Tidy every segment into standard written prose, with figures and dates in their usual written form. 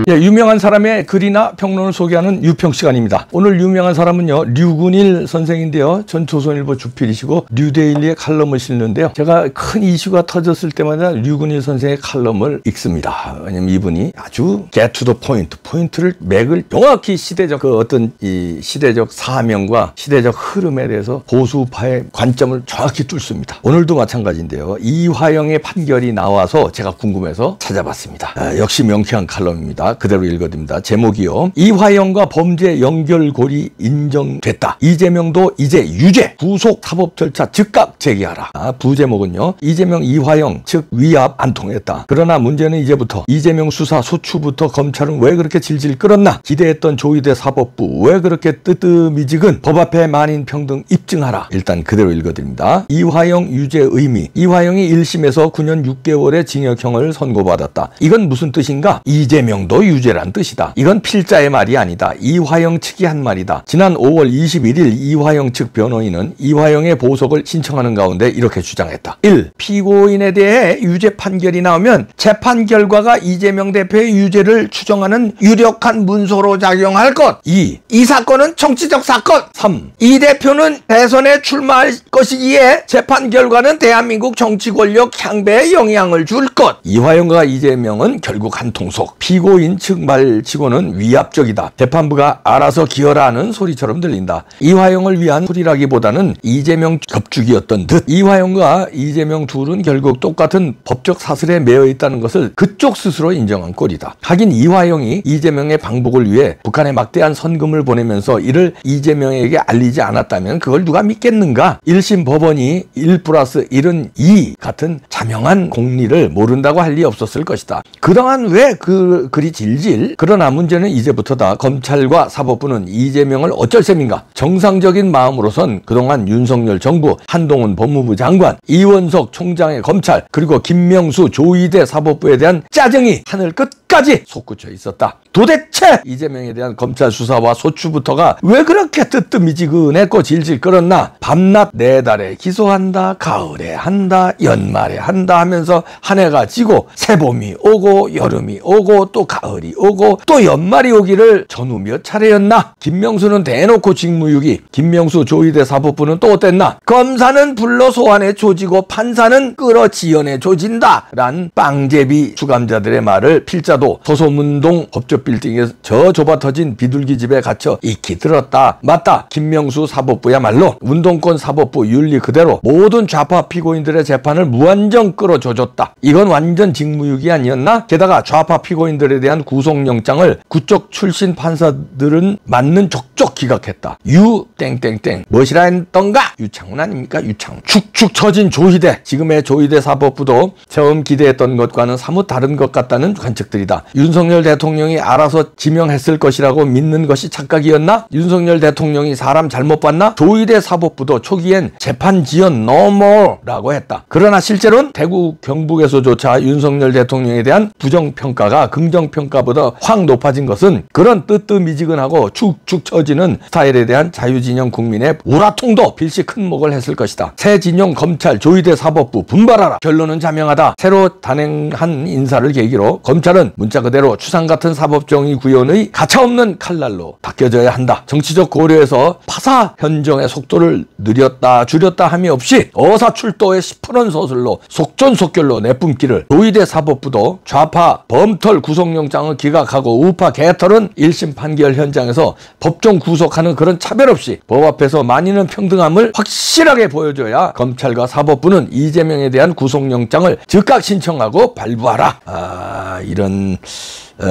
예, 유명한 사람의 글이나 평론을 소개하는 유평 시간입니다. 오늘 유명한 사람은요, 류근일 선생인데요. 전 조선일보 주필이시고 뉴데일리에 칼럼을 실는데요. 제가 큰 이슈가 터졌을 때마다 류근일 선생의 칼럼을 읽습니다. 왜냐면 이분이 아주 get to the point, 포인트를 맥을 정확히 시대적 어떤 이 시대적 사명과 시대적 흐름에 대해서 보수파의 관점을 정확히 뚫습니다. 오늘도 마찬가지인데요. 이화영의 판결이 나와서 제가 궁금해서 찾아봤습니다. 역시 명쾌한 칼럼입니다. 그대로 읽어드립니다. 제목이요. 이화영과 범죄 연결고리 인정됐다. 이재명도 이제 유죄. 구속 사법 절차 즉각 제기하라. 부제목은요. 이재명 이화영 즉 위압 안 통했다. 그러나 문제는 이제부터 이재명 수사 소추부터 검찰은 왜 그렇게 질질 끌었나. 기대했던 조희대 사법부 왜 그렇게 뜨뜻미지근 법 앞에 만인 평등 입증하라. 일단 그대로 읽어드립니다. 이화영 유죄 의미. 이화영이 1심에서 9년 6개월의 징역형을 선고받았다. 이건 무슨 뜻인가? 이재명도 유죄란 뜻이다. 이건 필자의 말이 아니다. 이화영 측이 한 말이다. 지난 5월 21일 이화영 측 변호인은 이화영의 보석을 신청하는 가운데 이렇게 주장했다. 1. 피고인에 대해 유죄 판결이 나오면 재판 결과가 이재명 대표의 유죄를 추정하는 유력한 문서로 작용할 것. 2. 이 사건은 정치적 사건. 3. 이 대표는 대선에 출마할 것이기에 재판 결과는 대한민국 정치 권력 향배에 영향을 줄 것. 이화영과 이재명은 결국 한 통속. 피고인 측 말치고는 위압적이다. 재판부가 알아서 기어라는 소리처럼 들린다. 이화영을 위한 소리라기보다는 이재명 겹죽이었던 듯. 이화영과 이재명 둘은 결국 똑같은 법적 사슬에 매여 있다는 것을 그쪽 스스로 인정한 꼴이다. 하긴 이화영이 이재명의 방북을 위해 북한에 막대한 선금을 보내면서 이를 이재명에게 알리지 않았다면 그걸 누가 믿겠는가? 1심 법원이 1+1은 2 같은 자명한 공리를 모른다고 할 리 없었을 것이다. 그동안 왜 그리 질질? 그러나 문제는 이제부터다. 검찰과 사법부는 이재명을 어쩔 셈인가? 정상적인 마음으로선 그동안 윤석열 정부, 한동훈 법무부 장관, 이원석 총장의 검찰, 그리고 김명수 조희대 사법부에 대한 짜증이 하늘 끝까지 솟구쳐 있었다. 도대체 이재명에 대한 검찰 수사와 소추부터가 왜 그렇게 뜨뜻미지근했고 질질 끌었나? 밤낮 4달에 기소한다, 가을에 한다, 연말에 한다 하면서 한 해가 지고 새봄이 오고 여름이 오고 또 가을이 오고 또 연말이 오기를 전후 몇 차례였나? 김명수는 대놓고 직무유기, 김명수 조희대 사법부는 또 어땠나? 검사는 불러 소환해 조지고 판사는 끌어 지연해 조진다 란 빵제비 주감자들의 말을 필자도 소소문동 법조 빌딩에서 저 좁아터진 비둘기 집에 갇혀 익히 들었다. 맞다. 김명수 사법부야말로 운동권 사법부 윤리 그대로 모든 좌파 피고인들의 재판을 무한정 끌어줘줬다. 이건 완전 직무유기 아니었나? 게다가 좌파 피고인들에 대한 구속영장을 그쪽 출신 판사들은 맞는 족족 기각했다. 유 땡땡땡 무엇이라 했던가? 유창훈 아닙니까? 유창훈. 축축 처진 조희대. 지금의 조희대 사법부도 처음 기대했던 것과는 사뭇 다른 것 같다는 관측들이다. 윤석열 대통령이 알아서 지명했을 것이라고 믿는 것이 착각이었나? 윤석열 대통령이 사람 잘못 봤나? 조희대 사법부도 초기엔 재판 지연 no more라고 했다. 그러나 실제로는 대구 경북에서조차 윤석열 대통령에 대한 부정평가가 긍정평가보다 확 높아진 것은 그런 뜨뜻미지근하고 축축 처지는 스타일에 대한 자유진영 국민의 오라통도 필시 큰 목을 했을 것이다. 새 진영 검찰 조희대 사법부 분발하라. 결론은 자명하다. 새로 단행한 인사를 계기로 검찰은 문자 그대로 추상같은 사법정의 구현의 가차없는 칼날로 닦여져야 한다. 정치적 고려에서 파사 현정의 속도를 느렸다 줄였다 함이 없이 어사출도의 시퍼런 서술로 속전속결로 내뿜기를. 조희대 사법부도 좌파 범털 구속영장을 기각하고 우파 개털은 1심 판결 현장에서 법정 구속하는 그런 차별 없이 법 앞에서 만인은 평등함을 확실하게 보여줘야 검찰과 사법부는 이재명에 대한 구속영장을 즉각 신청하고 발부하라. 이런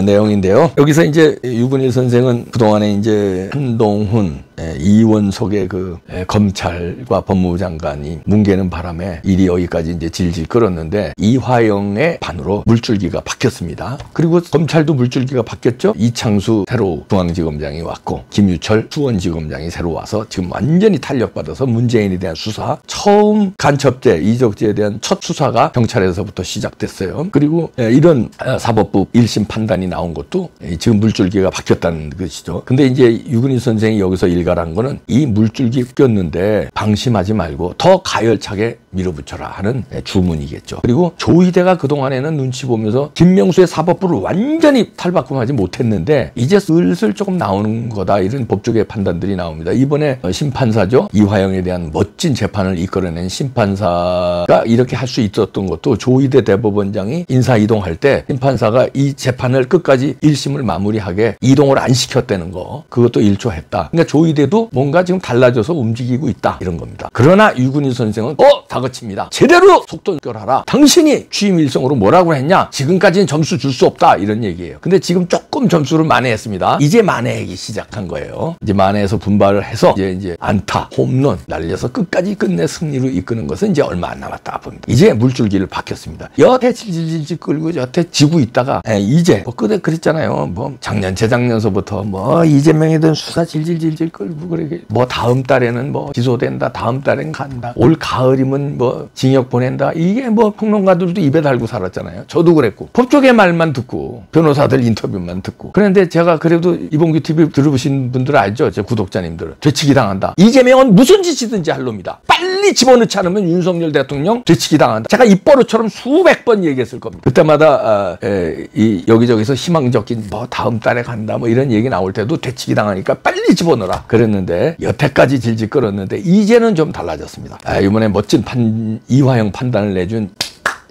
내용인데요. 여기서 이제 유근일 선생은 그동안에 이제 한동훈, 이원석의 검찰과 법무부 장관이 뭉개는 바람에 일이 여기까지 이제 질질 끌었는데 이화영의 반으로 물줄기가 바뀌었습니다. 그리고 검찰도 물줄기가 바뀌었죠. 이창수 새로 중앙지검장이 왔고 김유철 수원지검장이 새로 와서 지금 완전히 탄력받아서 문재인에 대한 수사, 처음 간첩죄, 이적죄에 대한 첫 수사가 경찰에서부터 시작됐어요. 그리고 이런 사법부 1심 판단이 나온 것도 지금 물줄기가 바뀌었다는 것이죠. 근데 이제 유근일 선생이 여기서 일갈한 거는 이 물줄기 꼈는데 방심하지 말고 더 가열차게 밀어붙여라 하는 주문이겠죠. 그리고 조이대가 그동안에는 눈치 보면서 김명수의 사법부를 완전히 탈바꿈하지 못했는데 이제 슬슬 조금 나오는 거다 이런 법조계 판단들이 나옵니다. 이번에 심판사죠. 이화영에 대한 멋진 재판을 이끌어낸 심판사가 이렇게 할 수 있었던 것도 조이대 대법원장이 인사 이동할 때 심판사가 이 재판을 끝까지 1심을 마무리하게 이동을 안 시켰다는 거, 그것도 일조했다. 그러니까 조이대도 뭔가 지금 달라져서 움직이고 있다 이런 겁니다. 그러나 유근일 선생은 다그칩니다. 제대로 속도결하라. 당신이 취임 일성으로 뭐라고 했냐? 지금까지는 점수 줄 수 없다 이런 얘기예요. 근데 지금 조금 점수를 만회했습니다. 이제 만회하기 시작한 거예요. 이제 만회해서 분발을 해서 이제 안타, 홈런 날려서 끝까지 끝내 승리로 이끄는 것은 이제 얼마 안 남았다 봅니다. 이제 물줄기를 박혔습니다. 여태 질질질 끌고 여태 지고 있다가 이제 그때 그랬잖아요. 작년 재작년서부터 이재명이든 수사 질질질질 끌고 그래 다음 달에는 기소된다. 다음 달엔 간다. 올 가을이면 징역 보낸다. 이게 평론가들도 입에 달고 살았잖아요. 저도 그랬고 법조계 말만 듣고 변호사들 인터뷰만 듣고. 그런데 제가 그래도 이봉규 TV 들어보신 분들 알죠? 제 구독자님들은 되치기 당한다. 이재명은 무슨 짓이든지 할 놈이다. 빨리 집어넣지 않으면 윤석열 대통령 되치기 당한다. 제가 입버릇처럼 수백 번 얘기했을 겁니다. 그때마다 여기저기서 희망적인 다음 달에 간다 이런 얘기 나올 때도 되치기 당하니까 빨리 집어넣어라 그랬는데 여태까지 질질 끌었는데 이제는 좀 달라졌습니다. 이번에 멋진 이화영 판단을 내준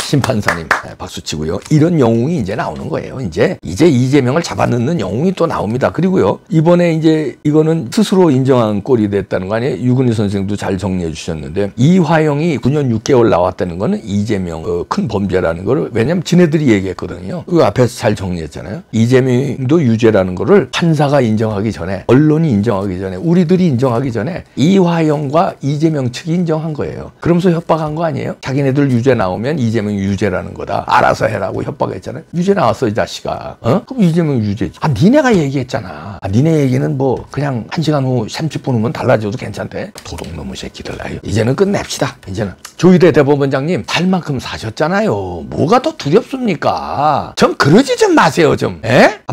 심판사님 박수치고요. 이런 영웅이 이제 나오는 거예요. 이제 이재명을 잡아넣는 영웅이 또 나옵니다. 그리고요, 이번에 이제 이거는 스스로 인정한 꼴이 됐다는 거 아니에요? 유근희 선생도 잘 정리해 주셨는데 이화영이 9년 6개월 나왔다는 거는 이재명 큰 범죄라는 거를, 왜냐면 지네들이 얘기했거든요. 그 앞에서 잘 정리했잖아요. 이재명도 유죄라는 거를 판사가 인정하기 전에, 언론이 인정하기 전에, 우리들이 인정하기 전에 이화영과 이재명 측이 인정한 거예요. 그러면서 협박한 거 아니에요? 자기네들 유죄 나오면 이재명 유죄라는 거다. 알아서 해라고 협박했잖아요. 유죄 나왔어 이 자식아. 그럼 이재명 유죄지. 니네가 얘기했잖아. 니네 얘기는 그냥 1시간 후 30분 후면 달라져도 괜찮대. 도둑놈의 새끼들. 이제는 끝냅시다. 이제는 조이대 대법원장님 살 만큼 사셨잖아요. 뭐가 더 두렵습니까? 좀 그러지 좀 마세요 좀.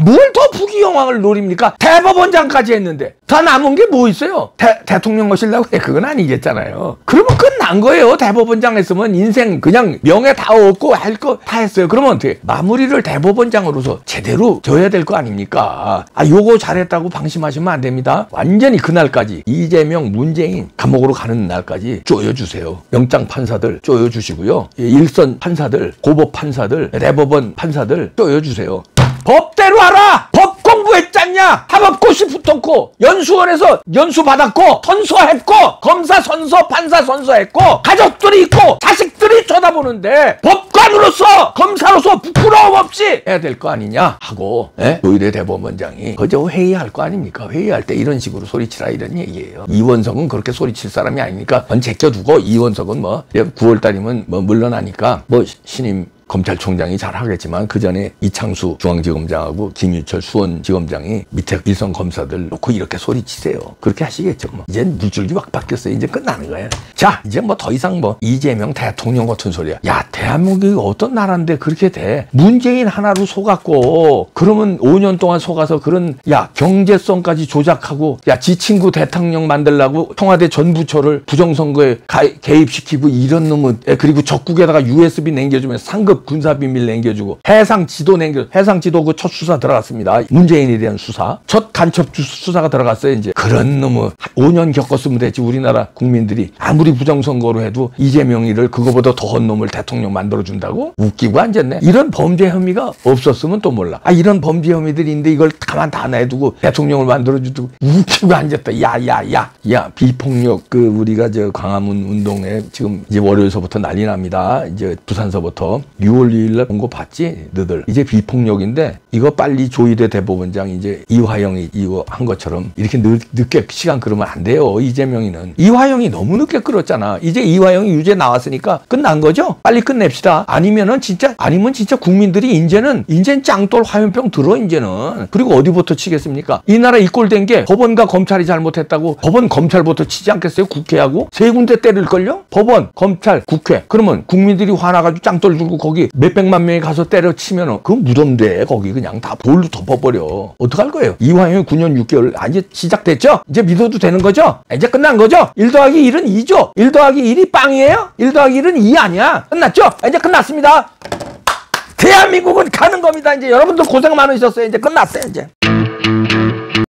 뭘 더 부귀영화를 노립니까? 대법원장까지 했는데 더 남은 게 뭐 있어요? 대통령 모시려고 해. 그건 아니겠잖아요. 그러면 끝난 거예요. 대법원장 했으면 인생 그냥 명예 다 얻고 할 거 다 했어요. 그러면 어떻게 마무리를 대법원장으로서 제대로 져야 될 거 아닙니까? 요거 잘했다고 방심하시면 안 됩니다. 완전히 그날까지 이재명, 문재인 감옥으로 가는 날까지 쪼여주세요. 영장 판사들 쪼여주시고요. 일선 판사들, 고법 판사들, 대법원 판사들 쪼여주세요. 법대로 하라! 법 공부했잖냐? 합법고시 붙었고, 연수원에서 연수 받았고, 선서했고, 검사 선서, 판사 선서했고, 가족들이 있고, 자식들이 쳐다보는데, 법관으로서, 검사로서 부끄러움 없이 해야 될 거 아니냐? 하고, 조이대 대법원장이 그저 회의할 거 아닙니까? 회의할 때 이런 식으로 소리치라 이런 얘기예요. 이원석은 그렇게 소리칠 사람이 아니니까, 그건 제껴두고, 이원석은 9월달이면 물러나니까, 신임 검찰총장이 잘 하겠지만 그 전에 이창수 중앙지검장하고 김유철 수원지검장이 밑에 일선 검사들 놓고 이렇게 소리치세요. 그렇게 하시겠죠. 이젠 물줄기 확 바뀌었어요. 이제 끝나는 거예요. 자, 이제 더 이상 이재명 대통령 같은 소리야. 야, 대한민국이 어떤 나라인데 그렇게 돼? 문재인 하나로 속았고, 그러면 5년 동안 속아서 그런 경제성까지 조작하고, 지 친구 대통령 만들라고 청와대 전 부처를 부정선거에 개입시키고 이런 놈은, 그리고 적국에다가 USB 남겨주면 상급 군사비밀 남겨주고 해상 지도 해상 지도 그 첫 수사 들어갔습니다. 문재인에 대한 수사, 첫 간첩 수사가 들어갔어요. 이제 그런 놈은 5년 겪었으면 됐지. 우리나라 국민들이 아무리 부정선거로 해도 이재명이를 그거보다 더한 놈을 대통령 만들어준다고? 웃기고 앉았네. 이런 범죄 혐의가 없었으면 또 몰라. 이런 범죄 혐의들이 있는데 이걸 가만 다 놔두고 대통령을 만들어주고 웃기고 앉았다. 야 비폭력 우리가 광화문 운동에 지금 이제 월요일서부터 난리 납니다. 이제 부산서부터 6월 2일날 본 거 봤지? 너들. 이제 비폭력인데 이거 빨리 조이대 대법원장 이제 이화영이 이거 한 것처럼 이렇게 늦게 시간 끌으면 안 돼요. 이재명이는. 이화영이 너무 늦게 끌었잖아. 이제 이화영이 유죄 나왔으니까 끝난 거죠? 빨리 끝냅시다. 아니면 진짜 국민들이 이제는 짱돌 화염병 들어 이제는. 그리고 어디부터 치겠습니까? 이 나라 이 꼴 된 게 법원과 검찰이 잘못했다고 법원 검찰부터 치지 않겠어요? 국회하고? 세 군데 때릴걸요? 법원, 검찰, 국회. 그러면 국민들이 화나가지고 짱돌 들고 거기 몇백만 명이 가서 때려치면은 그건 무덤돼 거기 그냥. 그냥 다 돌로 덮어버려. 어떡할 거예요? 이화영이 9년 6개월 이제 시작됐죠? 이제 믿어도 되는 거죠? 이제 끝난 거죠? 1 더하기 1은 2죠? 1 더하기 1이 빵이에요? 1 더하기 1은 2 아니야? 끝났죠? 이제 끝났습니다. 대한민국은 가는 겁니다. 이제 여러분들 고생 많으셨어요. 이제 끝났어요. 이제.